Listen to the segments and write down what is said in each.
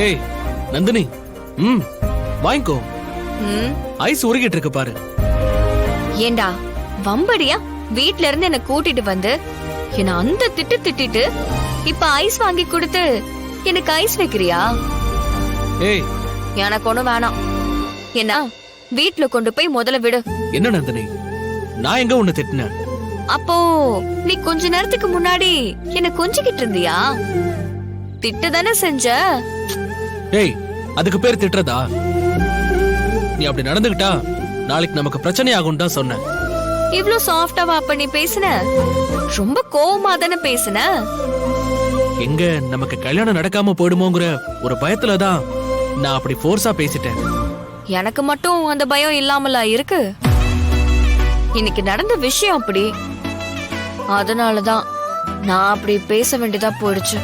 ஏய் நந்தினி, வாங்கிக்கோ. ஐஸ் உருகிட்டு இருக்கு பாரு. ஏண்டா வம்படியா வீட்ல இருந்து என்ன கூட்டிட்டு வந்து என்ன அந்த திட்டிட்டு இப்ப ஐஸ் வாங்கி கொடுத்து எனக்கு ஐஸ் வைக்கிறியா? ஏய் எனக்கு ஒண்ணும் வேணாம். என்ன வீட்ல கொண்டு போய் முதல்ல விடு. என்ன நந்தினி, நான் எங்க உன்னை திட்டினேன்? அப்போ நீ கொஞ்ச நேரத்துக்கு முன்னாடி என்ன கொஞ்சிக்கிட்டு இருந்தியா? திட்டு தானே செஞ்ச. ஏய் அதுக்கு பேர் திட்டுறதா? நீ அப்படி நடந்துகிட்டா நாளைக்கு நமக்கு பிரச்சனை ஆகும் தான் சொன்னேன். இவ்ளோ சாஃப்டாவா அப்ப நீ பேசுன? ரொம்ப கோவமா தானே பேசுன. எங்க நமக்கு கல்யாணம் நடக்காம போயிடுமோங்கிற ஒரு பயத்துலதான் நான் அப்படி ஃபோர்ஸா பேசிட்டேன். எனக்கு மட்டும் அந்த பயம் இல்லாமலா இருக்கு? இன்னைக்கு நடந்த விஷயம் அப்படி. அதனாலதான் நான் அப்படி பேச வேண்டியதா போயிடுச்சு.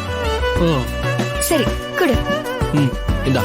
சரி குடு. இந்தா.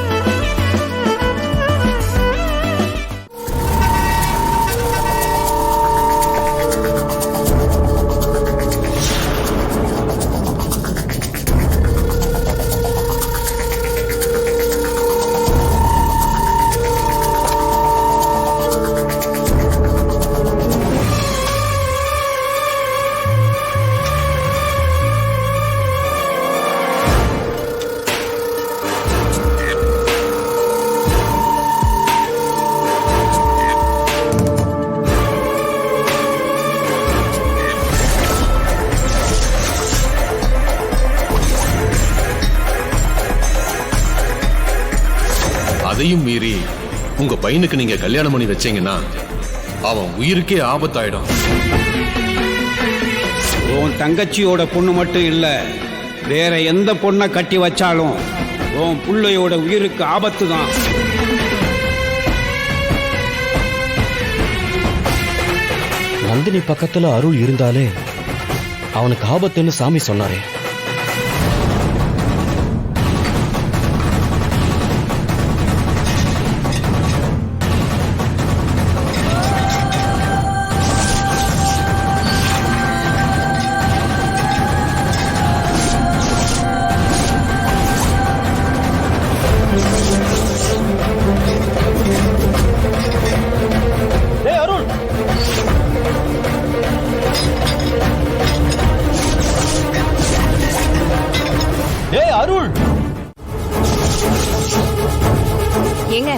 அதையும் மீறி உங்க பையனுக்கு நீங்க கல்யாணம் பண்ணி வச்சீங்கன்னா அவன் உயிருக்கே ஆபத்தாயிடும். உன் தங்கச்சியோட பொண்ணு மட்டும் இல்ல, வேற எந்த பொண்ணை கட்டி வச்சாலும் உன் புள்ளையோட உயிருக்கு ஆபத்து தான். நந்தினி பக்கத்துல அருள் இருந்தாலே அவனுக்கு ஆபத்துன்னு சாமி சொன்னாரே. ஏங்க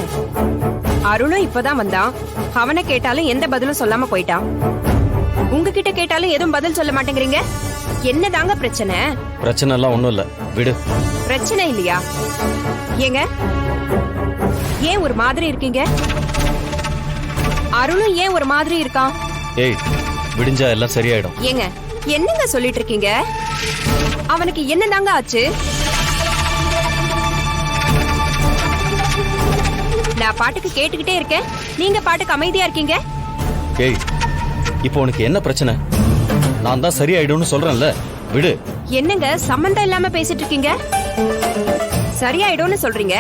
அருளும் இப்பதான் வந்தான். அவனை கேட்டாலும் எந்த பதிலும் சொல்லாம போயிட்டான். உங்ககிட்ட கேட்டாலும் எதுவும் பதில் சொல்ல மாட்டேங்கிறீங்க. என்னதாங்க பிரச்சனை? பிரச்சனை எல்லாம் ஒண்ணும் இல்ல, விடு. பிரச்சனை இல்லையா? ஏங்க ஏன் ஒரு மாதிரி இருக்கீங்க? அருளும் ஏன் ஒரு மாதிரி இருக்கான்? ஏய் விடிஞ்சா எல்லாம் சரியாயிடும். ஏங்க என்னங்க சொல்லிட்டு இருக்கீங்க? அவனுக்கு என்னதாங்க ஆச்சு? நான் பாட்டுக்கு கேட்டுக்கிட்டே இருக்கேன், நீங்க பாட்டுக்கு அமைதியா இருக்கீங்க. ஏய் இப்போ உனக்கு என்ன பிரச்சனை? நான் தான் சரியாயிடும்னு சொல்றேன்ல, விடு. என்னங்க சம்பந்தம் இல்லாம பேசிட்டு இருக்கீங்க? சரியாயிடும்னு சொல்றீங்க,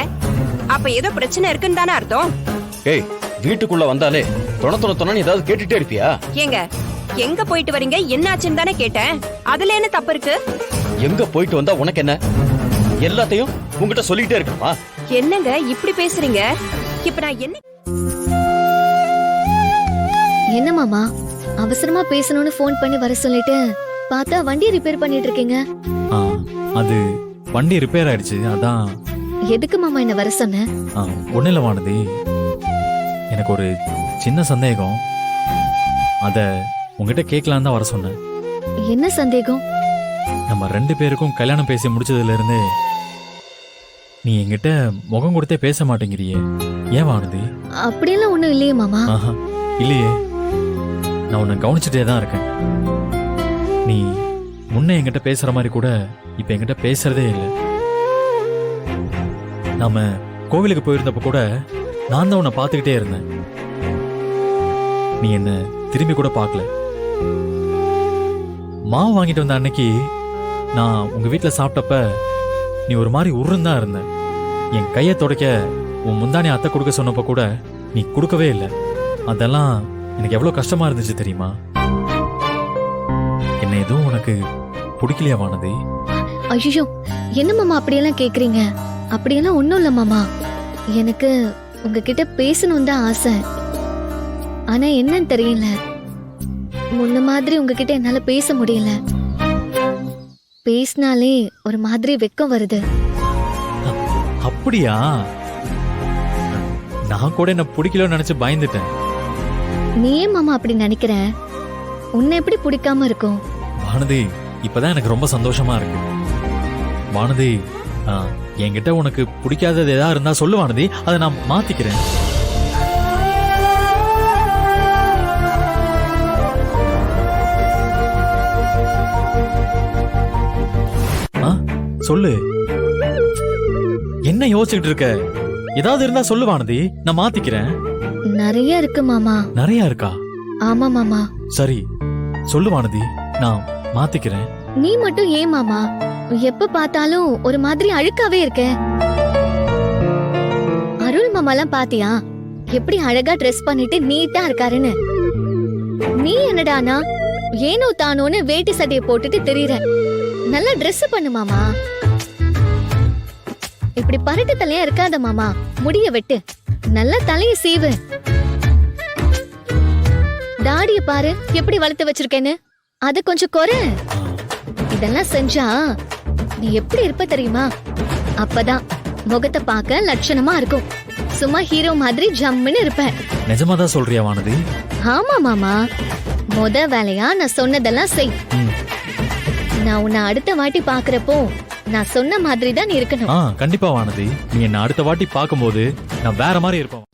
அப்ப ஏதோ பிரச்சனை இருக்குன்னு தானே அர்த்தம். ஏய் வீட்டுக்குள்ள வந்தாலே தொண ஏதாவது கேட்டுட்டே இருப்பியா? ஏங்க எங்க போயிட்டு வரீங்க, என்ன ஆச்சுன்னு தானே கேட்டேன். அதுல என்ன தப்பு இருக்கு? எங்க போயிட்டு வந்தா உனக்கு என்ன? எல்லாத்தையும் உங்ககிட்ட சொல்லிட்டே இருக்கணுமா? என்னங்க இப்படி பேசுறீங்க? இப்ப நான் என்ன மாமா அவசரமா பேசணும்னு போன் பண்ணி வர சொல்லிட்டு பார்த்தா வண்டி ரிப்பேர் பண்ணிட்டு இருக்கீங்க. அது வண்டி ரிப்பேர் ஆயிடுச்சு, அதான். எதுக்கு மாமா என்ன வர சொன்ன? ஒன்னும் இல்ல வானதி, எனக்கு ஒரு சின்ன சந்தேகம், அத உங்ககிட்ட கேட்கலாம் தான் வர சொன்னேன். என்ன சந்தேகம்? நம்ம 2 பேருக்கும் கல்யாணம் பேசி முடிச்சதுல இருந்தே நீ என்கிட்ட முகம் கொடுத்தே பேச மாட்டேங்கிறியே, ஏன் வானதி? அப்படியெல்லாம் ஒண்ணும் இல்லையே மாமா. இல்லையே, நான் உன்னை கவனிச்சுட்டே தான் இருக்கேன். நீ முன்ன என்கிட்ட பேசுற மாதிரி கூட இப்ப என்கிட்ட பேசுறதே இல்லை. நாம கோவிலுக்கு போயிருந்தப்ப கூட நான் தான் உன்னை பார்த்துக்கிட்டே இருந்தேன். நீ என்ன திரும்பி கூட பார்க்கல. மாவு வாங்கிட்டு வந்த அன்னைக்கு நான் உங்க வீட்டுல சாப்பிட்டப்ப நீ ஒரு மாதிரி உருந்தான் இருந்த. என் கையை துடைக்க உன் முந்தானி அத்தை கொடுக்க சொன்னப்ப கூட நீ கொடுக்கவே இல்லை. அதெல்லாம் எனக்கு எவ்வளவு கஷ்டமா இருந்துச்சு தெரியுமா? என்ன எதுவும் உனக்கு பிடிக்கலையா வானதி? ஐயோ என்ன மாமா அப்படியெல்லாம் கேக்குறீங்க? அப்படியெல்லாம் ஒண்ணும் இல்ல மாமா. எனக்கு உங்ககிட்ட பேசணும் தான் ஆசை. ஆனா என்னன்னு தெரியல, முன்ன மாதிரி உங்ககிட்ட என்னால பேச முடியல. பேசினாலே ஒரு மாதிரி வெக்கம் வருது. அப்படியா? நான் கூட என்ன பிடிக்கலன்னு நினைச்சு பயந்துட்டேன். நீ ஏன் மாமா அப்படி நினைக்கிற? உன்னை எப்படி பிடிக்காம இருக்கும்? வானதி, இப்பதான் எனக்கு ரொம்ப சந்தோஷமா இருக்கு. வானதி, என்கிட்ட உனக்கு பிடிக்காதது ஏதா இருந்தா சொல்லு வானதி, அதை நான் மாத்திக்கிறேன். சொல்லு. என்ன யோசிச்சுட்டு இருக்க? ஏதாவது இருந்தா சொல்லு வானதி, நான் மாத்திக்கிறேன். நிறைய இருக்கு மாமா. நிறைய இருக்கா? ஆமா மாமா. சரி சொல்லு வானதி, நான் மாத்திக்கிறேன். நீ மட்டும் ஏன் மாமா எப்ப பார்த்தாலும் ஒரு மாதிரி அழுக்காவே இருக்க? அருள் மாமாலாம் பாத்தியா எப்படி அழகா ட்ரெஸ் பண்ணிட்டு நீட்டா இருக்காருன்னு? நீ என்னடானா ஏனோ தானோன்னு வேட்டி சட்டையை போட்டுட்டு தெரியற. நல்லா ட்ரெஸ் பண்ணு மாமா. இப்படி பரட்டு தலையா இருக்காத மாமா, முடிய வெட்டு, நல்லா தலைய சீவு. தாடிய பாரு எப்படி வளர்த்து வச்சிருக்கேன்னு, அது கொஞ்சம் குறை. இதெல்லாம் செஞ்சா நீ எப்படி இருப்ப தெரியுமா? அப்பதான் முகத்தை பார்க்க லட்சணமா இருக்கும். சும்மா ஹீரோ மாதிரி ஜம்முன்னு இருப்ப. நிஜமாதான் சொல்றியா வானதி? ஆமா மாமா, முத வேலையா நான் சொன்னதெல்லாம் செய். நான் உன்னை அடுத்த வாட்டி பாக்குறப்போ நான் சொன்ன மாதிரி தான் நீ இருக்கணும். கண்டிப்பா வானதி, நீ என்ன அடுத்த வாட்டி பார்க்கும்போது நான் வேற மாதிரி இருப்பேன்.